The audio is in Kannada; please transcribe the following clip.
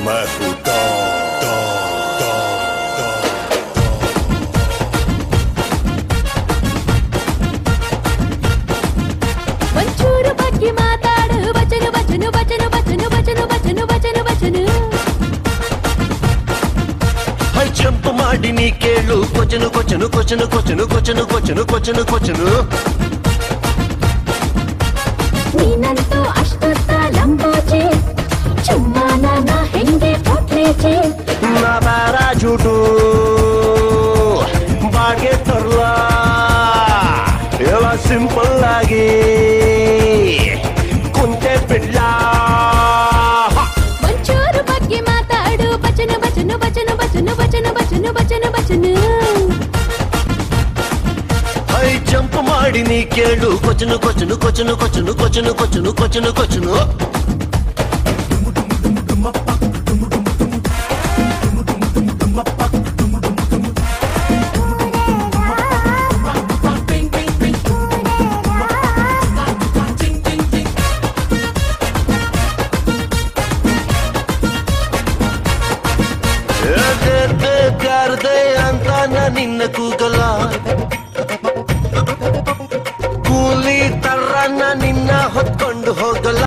मैं हूँ ಒಂಚೂರು ಬಗ್ಗೆ ಮಾತಾಡು ವಚನ ವಚನ ವಚನ ವಚನ ವಚನ ವಚನ ವಚನ ವಚನ ಹೈ ಜಂಪ್ ಮಾಡಿ ನೀ ಕೇಳು ಕೊಚನು ಕೊಚನು ಕೊಚನು ಕೊಚನು ಕೊಚನು ಕೊಚನು ಕೊಚನು ಕೊಚನು ನೀನಂತೂ ಅಷ್ಟೊತ್ತ ಲಂಬೋಚೆ ಚುಮ್ಮಾನ ನಾ ಹೆಂಗೆ ಕೊಟ್ಲೇಚೆ ನಾ ಪ್ಯಾರಾಚೂಟು ಬಾಗೆ ತರ್ಲ ಎಲ್ಲ ಸಿಂಪಲ್ ಆಗಿ ಕುಂತೆ ಬಿಡ್ಲ ಒಂಚೂರು ಬಗ್ಗೆ ಮಾತಾಡು ವಚನ ವಚನ ವಚನ ವಚನ ವಚನ ವಚನ ವಚನ ವಚನ ಹೈ ಜಂಪ್ ಮಾಡಿ ನೀ ಕೇಳು ಕೊಚನು ಕೊಚನು ಕೊಚನು ಕೊಚನು ಕೊಚನು ಕೊಚನು ಕೊಚನು ಕೊಚನು ಪ್ಯಾರದೆ ಅಂತ ನಿನ್ನ ಕೂಗಲ ಕೂಲಿ ತರ್ರನ್ನ ನಿನ್ನ ಹೊತ್ಕೊಂಡು ಹೋಗಲ್ಲ